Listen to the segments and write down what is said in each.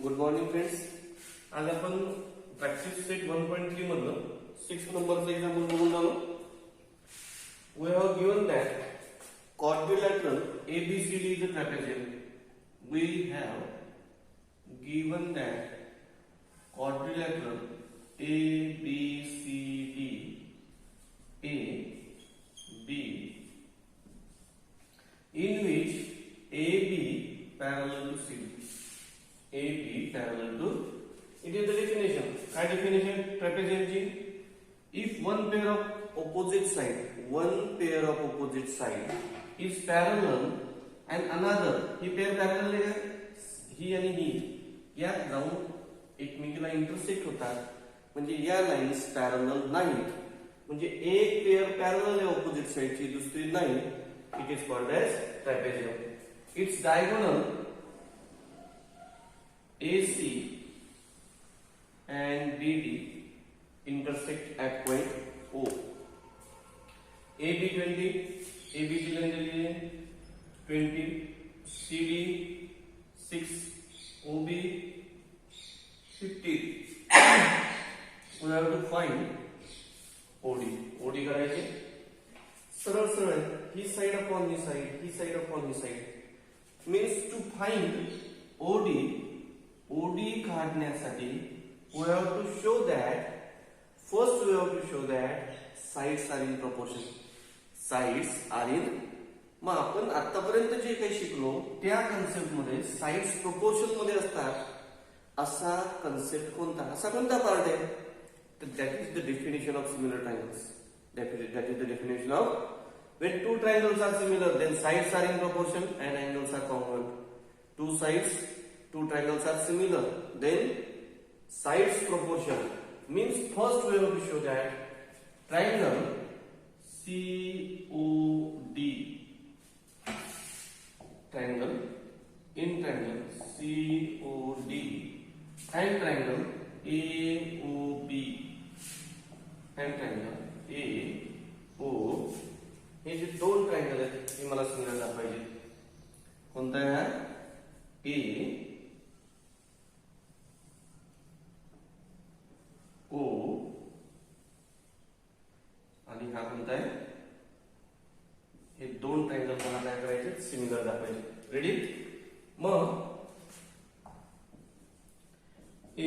Good morning friends. आज आपण practice set 1.3 मधलं 6 नंबरचं एक्झाम्पल बघून झालो. We have given that quadrilateral ABCD is a trapezium. We have given that quadrilateral ABCD A B in which AB parallel to CD. AB parallel to, it is the definition. High definition trapezium. If one pair of opposite side is parallel and another, he pair parallel आहे, ही आणि ही यात जाऊन एकमेकीला intersect होतात, म्हणजे या lines parallel नाहीत, म्हणजे एक पेअर पॅरलल आहे ऑपोजिट साइडची, दुसरी नाही. It is called as trapezium. It's diagonal AC and BD intersect at point O. AB 20, AB की लेंथ दिली है 20, CD 6, OB 50. We have to find OD. OD करायचे सरळ सरळ, ही साइड अपॉन ही साइड, ही साइड अपॉन ही side. Means to find OD काढण्यासाठी we have to show that, first we have to show that sides are in proportion. Sides are in, मग आपण आतापर्यंत जे काही शिकलो त्या कन्सेप्ट मध्ये साइड्स प्रोपोर्शन मध्ये असतात, असा कन्सेप्ट कोणता, असा कोणता पार्ट आहे, तर that is the definition of similar triangles. That is the definition of, when two triangles are similar, then sides are in proportion and angles are congruent. Two sides, two triangles are similar, then sides proportion means first we have to show that triangle COD, triangle COD and triangle AOB and triangle AO, हे जे दोन triangle आहेत हे मला समजायला पाहिजे. कोणता आहे? A O आणि हा कोणता आहे? हे दोन ट्रायंगल मला काय करायचे? सिमिलर दाखवायचे. रेडी? मग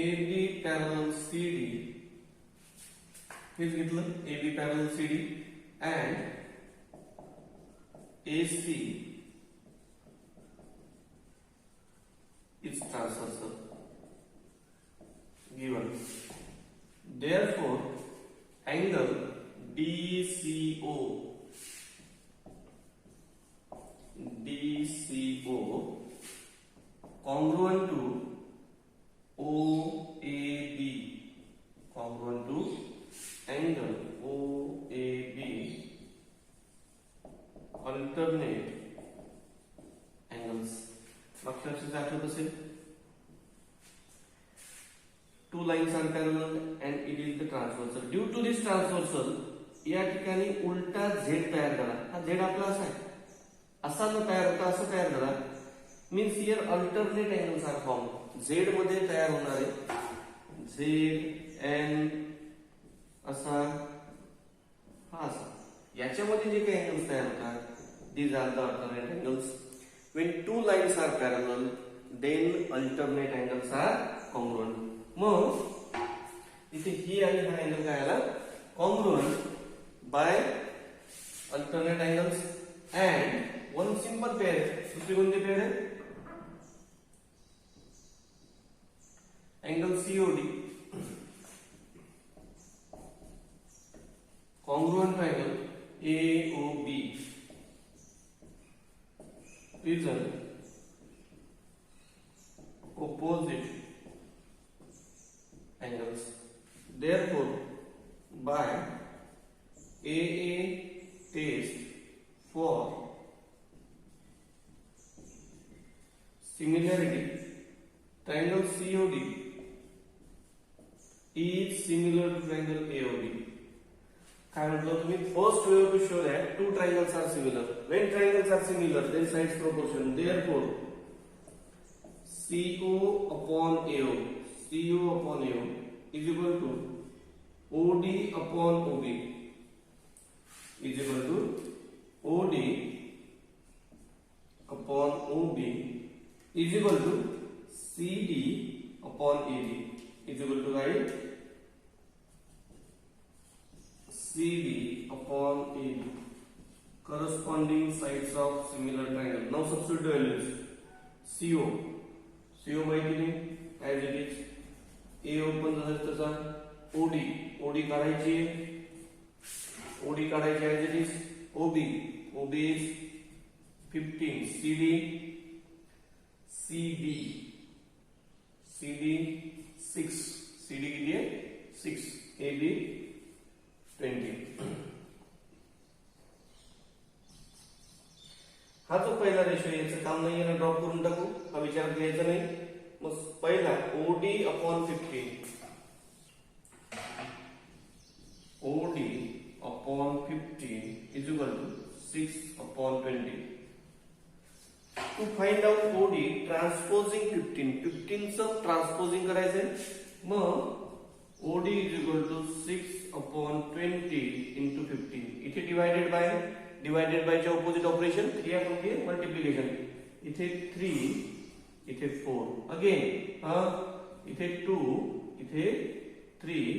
AB पॅरलल CD हेच घेतलं, AB parallel CD and AC is transversal given. Therefore, angle DCO congruent to OAB, congruent to angle OAB, alternate angles. मागच्या आठवत असेल, two lines are parallel and it is the transversal. Due to this transversal, या ठिकाणी उलटा Z तयार झाला. हा Z आपला असा आहे, असा न तयार होता असा तयार झाला. Means here alternate angles are form. Z मध्ये तयार होणारे ZN असा, हा असा, याच्यामध्ये जे काही अँगल्स तयार होतात, these are the alternate angles. When two lines are parallel, then alternate angles are congruent. मग इथे ही आणि हा अँगल काय आला? congruent by alternate angles and one simple pair. दुसरी कोणती पेअर आहे? Angle COD, congruent triangle AOB. Reason, opposite angles. Therefore, by AA test for similarity, triangle COD is similar to triangle AOB. काय म्हटलं तुम्ही? First way to show that two triangles are similar. When triangles are similar, then sides proportion. Therefore CO upon AO, CO upon AO is equal to OD upon OB is equal to OD upon OB is equal to CD upon AD is equal to right CD upon AD, corresponding sides of similar triangle. Now substitute the values. CO माहिती नाही as it is, AO पण तसा, OD काढायची as it is, OB is 15, CD 6, CD किती आहे 6, AB 20. हा जो पहिला रेशो याचं काम नाही आहे, ड्रॉप करून टाकू, हा विचार घ्यायचा नाही. मग पहिला OD upon 15 is equal to 6 upon 20. To find out OD transposing 15 चं ट्रान्सपोजिंग करायचंय. मग OD is equal to 6 upon 20 into 15. इथे डिवाइडेड बाय चे ऑपोजिट ऑपरेशन 3 म्हणजे मल्टिप्लिकेशन. इथे 3, इथे 4 अगेन, इथे 2, इथे 3.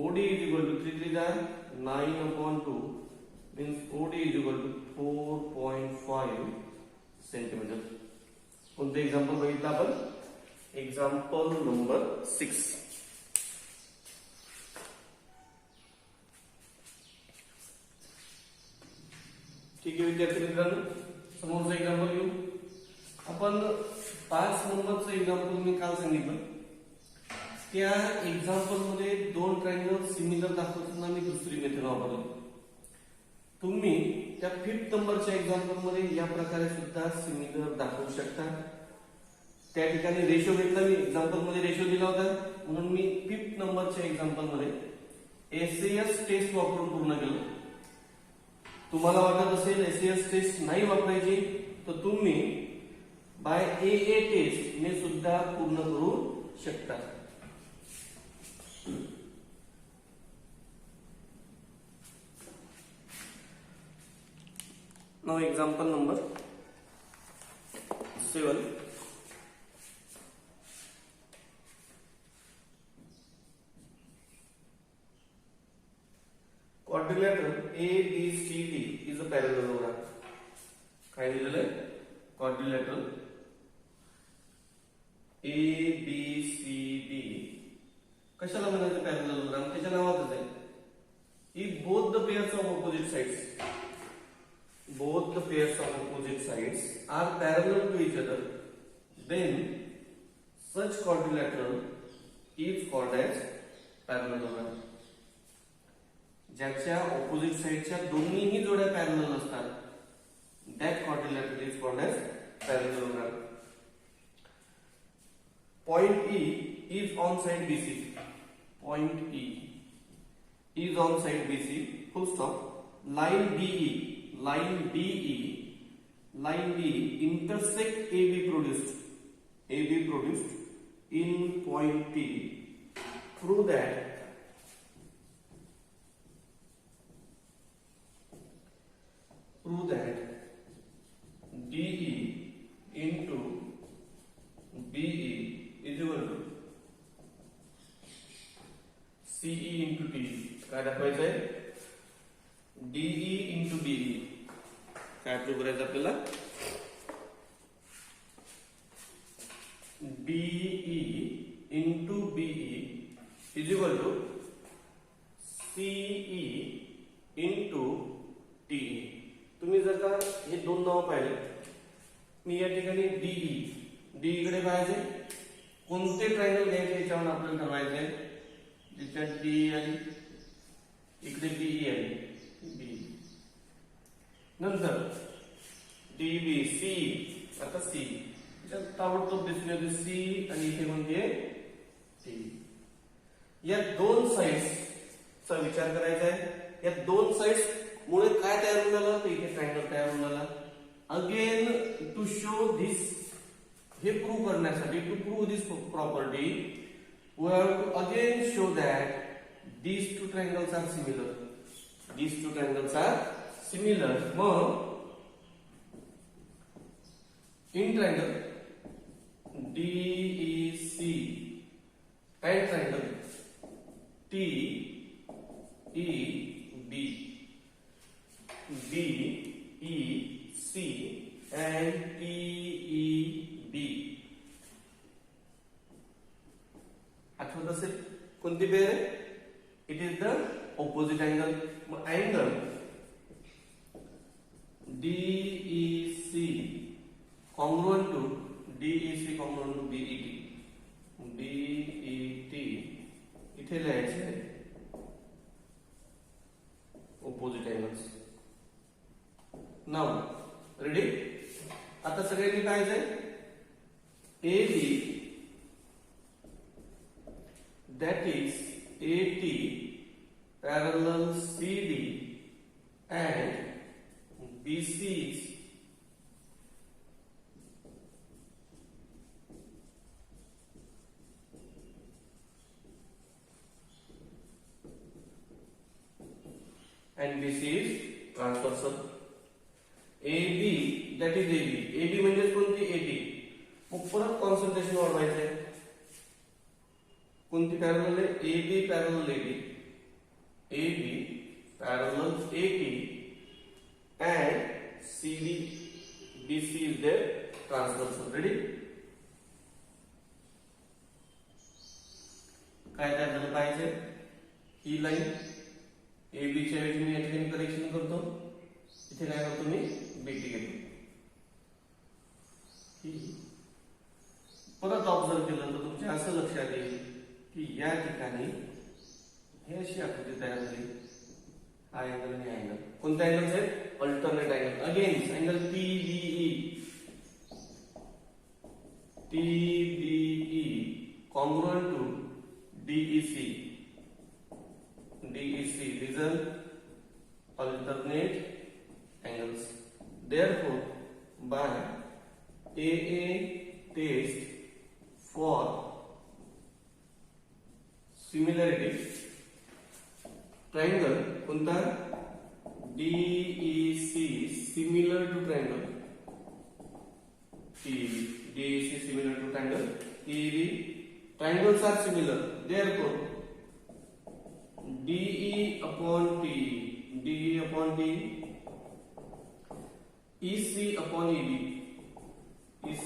OD is equal to 3 3 are 9 upon 2 means OD is equal to 4.5 centimetre. कोणतं एक्झाम्पल बघितलं आपण? Example number 6. ठीक आहे विद्यार्थी मित्रांनो, समोरचं एक्झाम्पल घेऊ आपण. 5 नंबरचं एक्झाम्पल मी काल सांगितलं. त्या एक्झाम्पल मध्ये 2 ट्रायंगल सिमिलर दाखवताना मी दुसरी मेथड वापरली. तुम्ही त्या 5th नंबरच्या एक्झाम्पल मध्ये या प्रकारे सुद्धा सिमिलर दाखवू शकता. त्या ठिकाणी रेशो घेतला, मी एक्झाम्पल मध्ये रेशो दिला होता, म्हणून मी 5th नंबरच्या एक्झाम्पल मध्ये SAS टेस्ट वापरून पूर्ण केलं. तुम्हाला वाटत असेल SAS टेस्ट नाही वापरायची, तर तुम्ही बाय AA टेस्ट ने सुद्धा पूर्ण करू शकता. Now example number 7. Quadrilateral ABCD is a parallelogram. काय दिलेलं आहे? Quadrilateral ABCD कशाला म्हणायचं पॅरललोग्राम? त्याच्या नावातच आहे. If both the pairs of opposite sides are parallel to each other, then such quadrilateral is called as parallelogram. ज्याच्या ऑपोजिट साइडच्या दोन्हीही जोड्या पॅरलल असतात, that quadrilateral is called as parallelogram. Point E is on side BC. Point E is on side BC. Full stop. Line DE intersect AB produced in point P. Prove that DE into BE is equal to CE into TE. काय दाखवायचं आहे? DE into BE. काय prove करायचं आपल्याला? DE into BE is equal to CE into TE. तुम्ही जर का हे 2 नाव पाहिले, मी या ठिकाणी DE कडे पाहायचे, कोणते ट्रायंगल घ्यायचे याच्यावर आपल्याला ठरवायचे आहे. ज्याच्यात DE आली, इकडे BE आली, B नंतर DB C. आता C याच्यात ताबडतोब दिसून येते C आणि इथे कोणती आहे T. या 2 साइड्सचा विचार करायचा आहे. या 2 साइड्स मुळे काय तयार होऊन आलं, तर इथे ट्रायंगल तयार होऊन आला. अगेन टू शो हे प्रूव्ह करण्यासाठी to prove this property we have to again show that these two triangles are similar. These two triangles are similar. Mug in triangle DEC and triangle TEB BEC and TEB आठवत असेल कोणती pair आहे? It is the opposite angle. Angle DEC congruent to DEC congruent to BET. BET इथे लिहायचे opposite angles. Now ready? आता सगळ्यांनी काय आहे? AB that is AT parallel CD and BC is transversal. AB that is AB. AB म्हणजे कोणती? AT. मग परत concentration वाढवायचे. कोणती पॅरलल आहे? AB parallel AD. AB parallel AT and CD BC is their transversal. Ready? काय झालं पाहिजे? ही line AB च्या ऐवजी मी या ठिकाणी करेक्शन करतो. इथे काय करतो मी? BT घेतो. परत ऑब्झर्व केलं तर तुमच्या असं लक्षात येईल की या ठिकाणी हे अशी आकृती तयार झाली. हा अँगल आणि अँगल कोणत्या अँगल्स आहेत? Alternate angle. Again angle TBE congruent to DEC. These are alternate angles. Therefore, by AA test for similarity, triangle कोणता? DEC similar to triangle TEB. DEC similar to triangle TEB. Triangles are similar. Therefore, DE upon T, EC upon EB, BC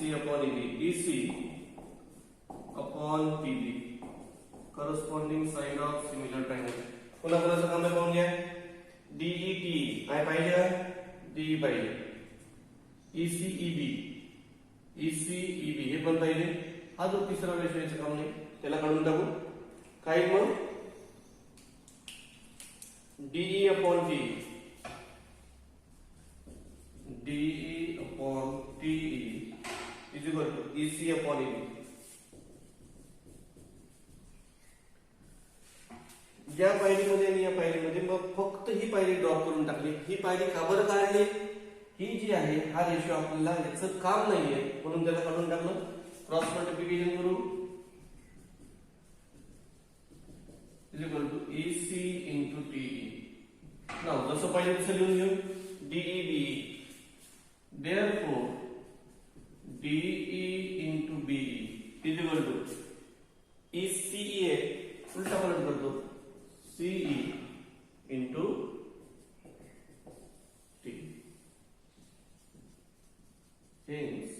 upon PB. Corresponding side of similar triangle. पुन्हा काम पाहून घ्या. DET काय पाहिजे? DE पाहिजे. ECEB हे पण पाहिजे. हा जो तिसरा रेषेचा काम नाही त्याला काढून टाकू. काय मग? DE upon TE is equal to EC upon EB. या पायरीमध्ये आणि या पायरीमध्ये मग फक्त ही पायरी ड्रॉप करून टाकली. ही पायरी का बरं काढली? ही जी आहे हा रेशो आपल्याला याचं काम नाहीये म्हणून त्याला काढून टाकलं. क्रॉस मल्टिप्लिकेशन करू is equal to EC into TE. Now जसं पाहिजे तसं लिहून घेऊ. DEB therefore DE into BE is equal to ECE उलटा पलट करतो CE into T. Hence